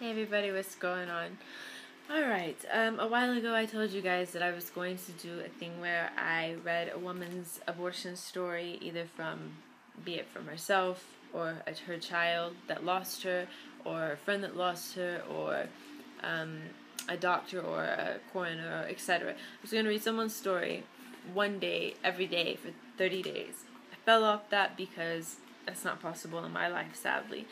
Hey everybody, what's going on? Alright, a while ago I told you guys that I was going to do a thing where I read a woman's abortion story, either be it from herself, or her child that lost her, or a friend that lost her, or a doctor, or a coroner, etc. I was going to read someone's story one day, every day, for 30 days. I fell off that because that's not possible in my life, sadly.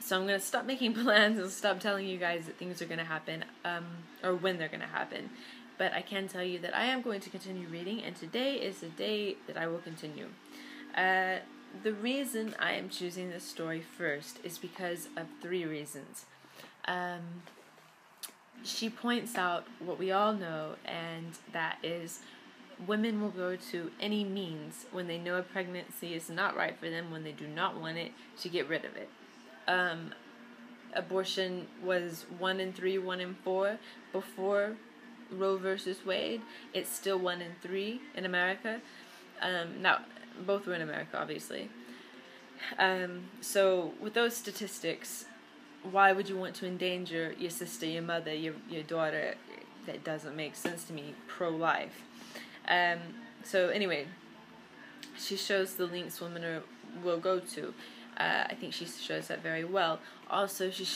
So I'm going to stop making plans and stop telling you guys that things are going to happen, or when they're going to happen. But I can tell you that I am going to continue reading, and today is the day that I will continue. The reason I am choosing this story first is because of 3 reasons. She points out what we all know, and that is women will go to any means when they know a pregnancy is not right for them, when they do not want it, to get rid of it. Abortion was 1 in 3, 1 in 4 before Roe versus Wade. It's still 1 in 3 in America. Now, both were in America, obviously. So with those statistics, why would you want to endanger your sister, your mother, your daughter? That doesn't make sense to me, pro-life. So anyway, she shows the links women will go to. I think she shows that very well. Also, she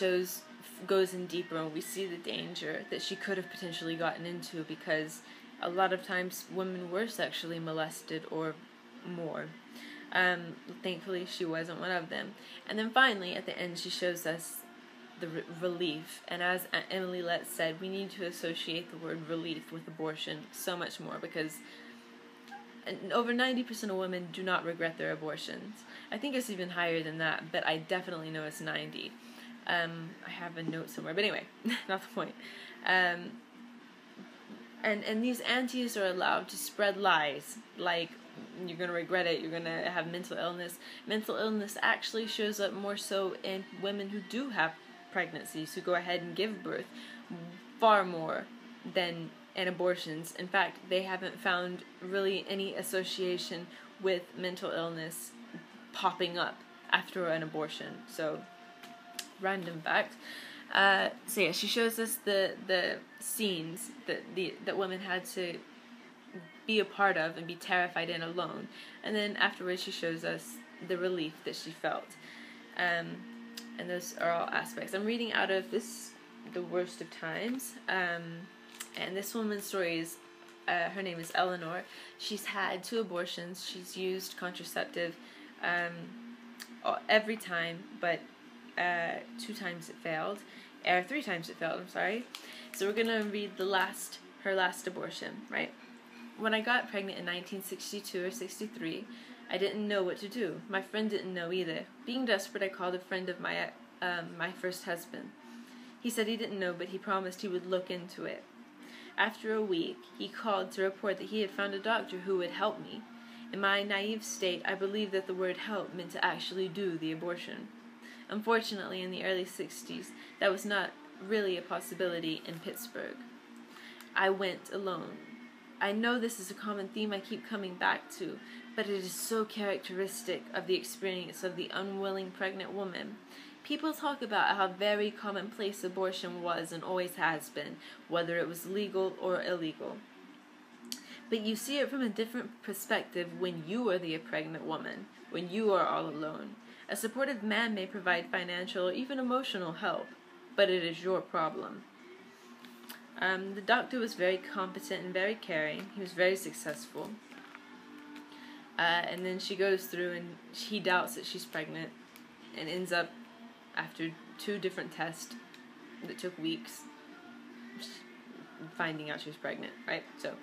goes in deeper, and we see the danger that she could have potentially gotten into, because a lot of times women were sexually molested or more. Thankfully, she wasn't one of them. And then finally, at the end, she shows us the relief. And as Emily Letts said, we need to associate the word relief with abortion so much more, because over 90% of women do not regret their abortions. I think it's even higher than that, but I definitely know it's 90. I have a note somewhere, but anyway, not the point. And these aunties are allowed to spread lies, like you're going to regret it, you're going to have mental illness. Mental illness actually shows up more so in women who do have pregnancies, who go ahead and give birth, far more than in abortions. In fact, they haven't found really any association with mental illness popping up after an abortion. So, random fact. So yeah, she shows us the scenes that women had to be a part of and be terrified in alone. And then afterwards she shows us the relief that she felt. And those are all aspects. I'm reading out of The Worst of Times. And this woman's story is, her name is Elenore. She's had 2 abortions. She's used contraceptive every time, but 2 times it failed. 3 times it failed, I'm sorry. So we're going to read her last abortion, right? When I got pregnant in 1962 or 63, I didn't know what to do. My friend didn't know either. Being desperate, I called a friend of my first husband. He said he didn't know, but he promised he would look into it. After a week, he called to report that he had found a doctor who would help me. In my naive state, I believed that the word help meant to actually do the abortion. Unfortunately, in the early 60s, that was not really a possibility in Pittsburgh. I went alone. I know this is a common theme I keep coming back to, but it is so characteristic of the experience of the unwilling pregnant woman. People talk about how very commonplace abortion was and always has been, whether it was legal or illegal. But you see it from a different perspective when you are the pregnant woman, when you are all alone. A supportive man may provide financial or even emotional help, but it is your problem. The doctor was very competent and very caring. He was very successful. And then she goes through and he doubts that she's pregnant and ends up, after 2 different tests that took weeks, finding out she was pregnant, right? So,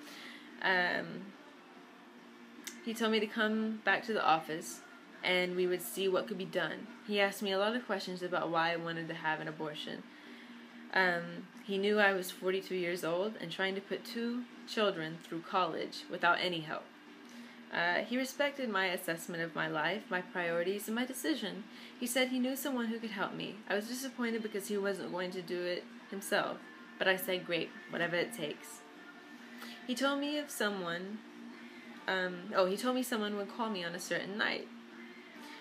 he told me to come back to the office and we would see what could be done. He asked me a lot of questions about why I wanted to have an abortion. He knew I was 42 years old and trying to put 2 children through college without any help. He respected my assessment of my life, my priorities, and my decision. He said he knew someone who could help me. I was disappointed because he wasn't going to do it himself, but I said, great, whatever it takes. He told me someone would call me on a certain night.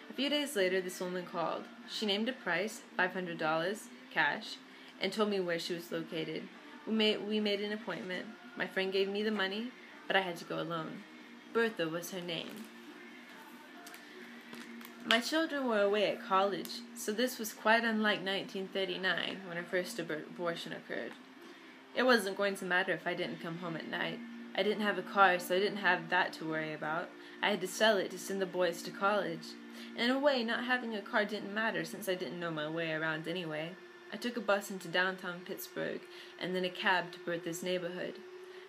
A few days later, this woman called. She named a price, $500, cash, and told me where she was located. We made an appointment. My friend gave me the money, but I had to go alone. Bertha was her name. My children were away at college, so this was quite unlike 1939, when her first abortion occurred. It wasn't going to matter if I didn't come home at night. I didn't have a car, so I didn't have that to worry about. I had to sell it to send the boys to college. In a way, not having a car didn't matter since I didn't know my way around anyway. I took a bus into downtown Pittsburgh, and then a cab to Bertha's neighborhood.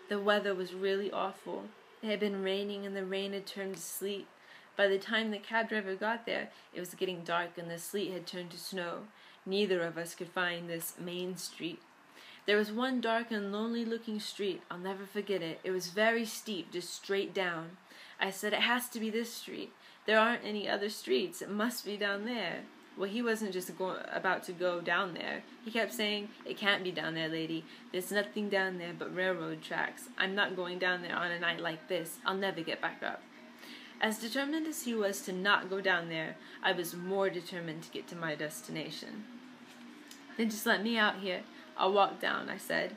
The weather was really awful. It had been raining, and the rain had turned to sleet. By the time the cab driver got there, it was getting dark, and the sleet had turned to snow. Neither of us could find this main street. There was one dark and lonely-looking street. I'll never forget it. It was very steep, just straight down. I said, "It has to be this street. There aren't any other streets. It must be down there." Well, he wasn't just about to go down there. He kept saying, "It can't be down there, lady. There's nothing down there but railroad tracks. I'm not going down there on a night like this. I'll never get back up." As determined as he was to not go down there, I was more determined to get to my destination. "Then just let me out here. I'll walk down," I said.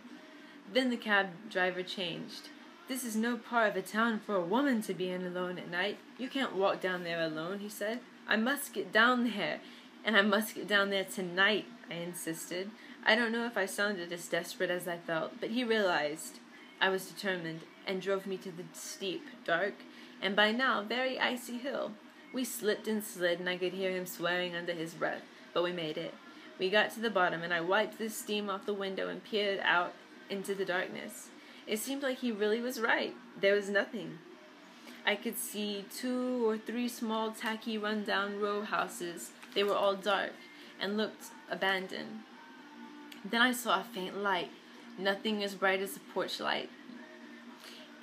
Then the cab driver changed. "This is no part of a town for a woman to be in alone at night. You can't walk down there alone," he said. "I must get down there, and I must get down there tonight," I insisted. I don't know if I sounded as desperate as I felt, but he realized I was determined and drove me to the steep, dark, and by now very icy hill. We slipped and slid, and I could hear him swearing under his breath, but we made it. We got to the bottom, and I wiped the steam off the window and peered out into the darkness. It seemed like he really was right. There was nothing. I could see 2 or 3 small, tacky, run-down row houses. They were all dark and looked abandoned. Then I saw a faint light, nothing as bright as a porch light.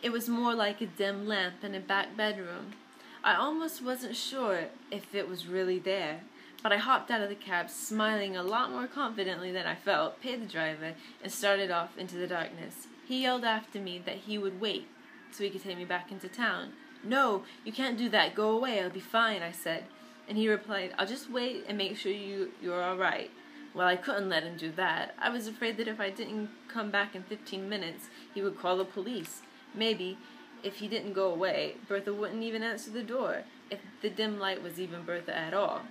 It was more like a dim lamp in a back bedroom. I almost wasn't sure if it was really there, but I hopped out of the cab, smiling a lot more confidently than I felt, paid the driver, and started off into the darkness. He yelled after me that he would wait so he could take me back into town. "No, you can't do that. Go away. I'll be fine," I said. And he replied, "I'll just wait and make sure you're all right." Well, I couldn't let him do that. I was afraid that if I didn't come back in 15 minutes, he would call the police. Maybe, if he didn't go away, Bertha wouldn't even answer the door, if the dim light was even Bertha at all.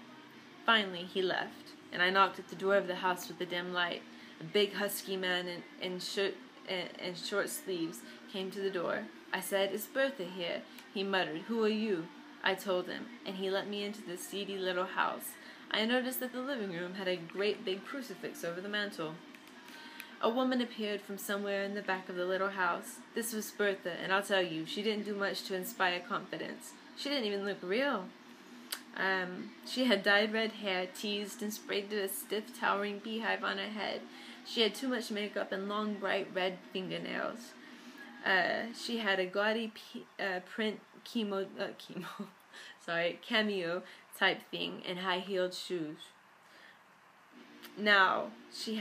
Finally, he left, and I knocked at the door of the house with the dim light. A big, husky man in short sleeves came to the door. I said, "Is Bertha here?" He muttered, "Who are you?" I told him, and he let me into the seedy little house. I noticed that the living room had a great big crucifix over the mantel. A woman appeared from somewhere in the back of the little house. This was Bertha, and I'll tell you, she didn't do much to inspire confidence. She didn't even look real. She had dyed red hair, teased and sprayed to a stiff, towering beehive on her head. She had too much makeup and long, bright red fingernails. She had a gaudy print cameo type thing and high-heeled shoes. Now, she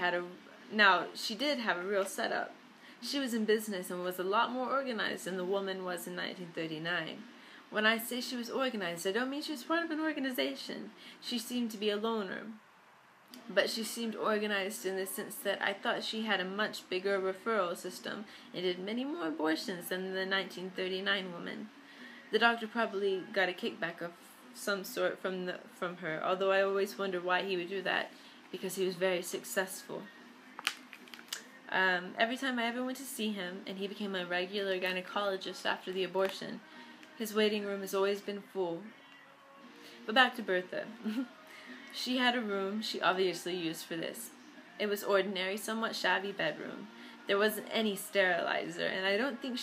did have a real setup. She was in business and was a lot more organized than the woman was in 1939. When I say she was organized, I don't mean she was part of an organization. She seemed to be a loner. But she seemed organized in the sense that I thought she had a much bigger referral system and did many more abortions than the 1939 woman. The doctor probably got a kickback of some sort from her, although I always wondered why he would do that, because he was very successful. Every time I ever went to see him, and he became a regular gynecologist after the abortion, his waiting room has always been full. But back to Bertha. She had a room she obviously used for this. It was ordinary, somewhat shabby bedroom. There wasn't any sterilizer, and I don't think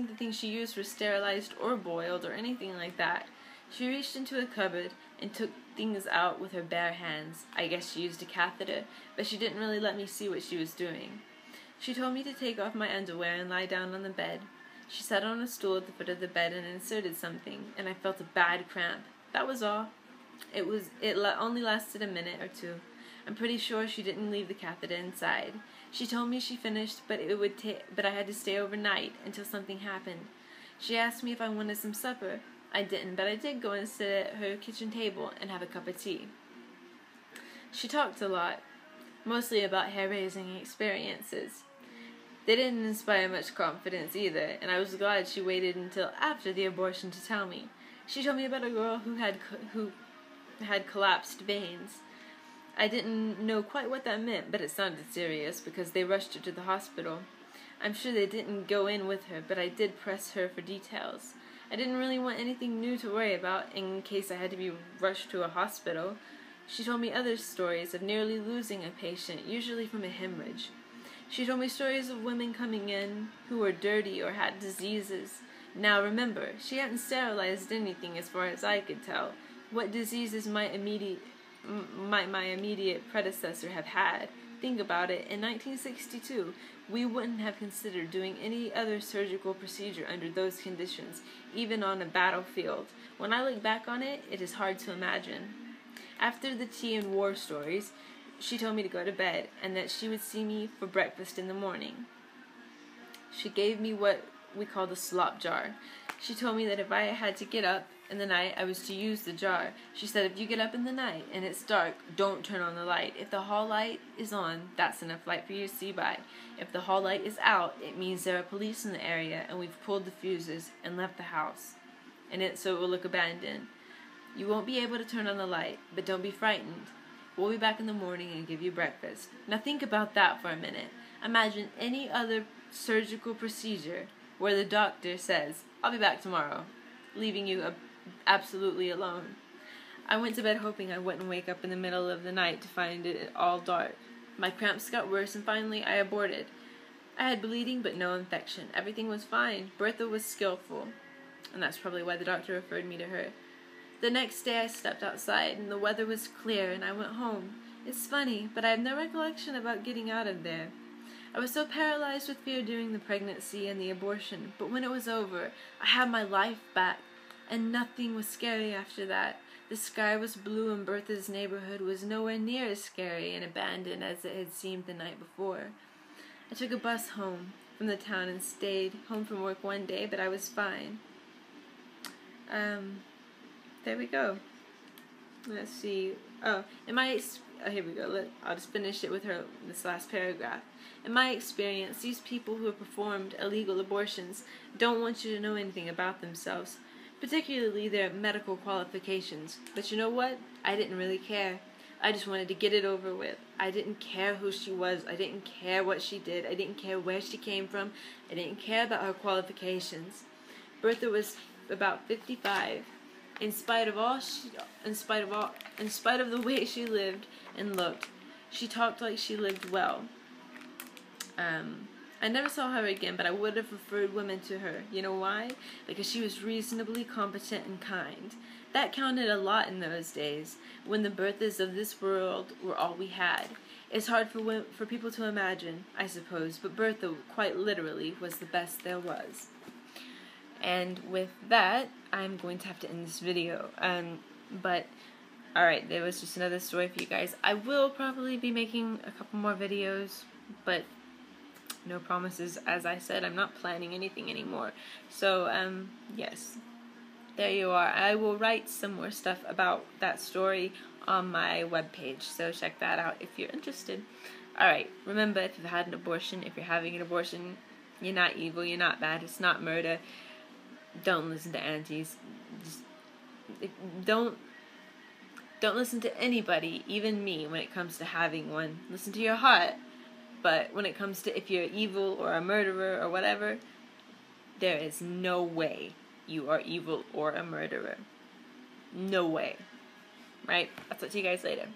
the things she used were sterilized or boiled or anything like that. She reached into a cupboard and took things out with her bare hands. I guess she used a catheter, but she didn't really let me see what she was doing. She told me to take off my underwear and lie down on the bed. She sat on a stool at the foot of the bed and inserted something, and I felt a bad cramp. That was all. It only lasted a minute or 2. I'm pretty sure she didn't leave the catheter inside. She told me she finished, but I had to stay overnight until something happened. She asked me if I wanted some supper. I didn't, but I did go and sit at her kitchen table and have a cup of tea. She talked a lot, mostly about hair-raising experiences. They didn't inspire much confidence either, and I was glad she waited until after the abortion to tell me. She told me about a girl who had collapsed veins. I didn't know quite what that meant, but it sounded serious because they rushed her to the hospital. I'm sure they didn't go in with her, but I did press her for details. I didn't really want anything new to worry about in case I had to be rushed to a hospital. She told me other stories of nearly losing a patient, usually from a hemorrhage. She told me stories of women coming in who were dirty or had diseases. Now remember, she hadn't sterilized anything as far as I could tell. What diseases might my immediate predecessor have had? Think about it. In 1962, we wouldn't have considered doing any other surgical procedure under those conditions, even on a battlefield. When I look back on it, it is hard to imagine. After the tea and war stories, she told me to go to bed and that she would see me for breakfast in the morning. She gave me what we call the slop jar. She told me that if I had to get up in the night, I was to use the jar. She said, if you get up in the night and it's dark, don't turn on the light. If the hall light is on, that's enough light for you to see by. If the hall light is out, it means there are police in the area and we've pulled the fuses and left the house. So it will look abandoned. You won't be able to turn on the light, but don't be frightened. We'll be back in the morning and give you breakfast. Now think about that for a minute. Imagine any other surgical procedure where the doctor says, I'll be back tomorrow, leaving you absolutely alone. I went to bed hoping I wouldn't wake up in the middle of the night to find it all dark. My cramps got worse and finally I aborted. I had bleeding but no infection. Everything was fine. Bertha was skillful, and that's probably why the doctor referred me to her. The next day I stepped outside and the weather was clear and I went home. It's funny, but I have no recollection about getting out of there. I was so paralyzed with fear during the pregnancy and the abortion, but when it was over, I had my life back, and nothing was scary after that. The sky was blue and Bertha's neighborhood was nowhere near as scary and abandoned as it had seemed the night before. I took a bus home from the town and stayed home from work one day, but I was fine. There we go. Let's see. Here we go. I'll just finish it with this last paragraph. In my experience, these people who have performed illegal abortions don't want you to know anything about themselves, particularly their medical qualifications. But you know what? I didn't really care. I just wanted to get it over with. I didn't care who she was. I didn't care what she did. I didn't care where she came from. I didn't care about her qualifications. Bertha was about 55. In spite of the way she lived and looked, she talked like she lived well. I never saw her again, but I would have referred women to her. You know why? Because she was reasonably competent and kind. That counted a lot in those days, when the Berthas of this world were all we had. It's hard for people to imagine, I suppose, but Bertha, quite literally, was the best there was. And with that, I'm going to have to end this video. Alright, there was just another story for you guys. I will probably be making a couple more videos, but no promises. As I said, I'm not planning anything anymore. So, yes. There you are. I will write some more stuff about that story on my webpage, so check that out if you're interested. Alright, remember, if you've had an abortion, if you're having an abortion, you're not evil, you're not bad, it's not murder. Don't listen to aunties. Don't listen to anybody, even me, when it comes to having one. Listen to your heart. But when it comes to if you're evil or a murderer or whatever, there is no way you are evil or a murderer. No way. Right? I'll talk to you guys later.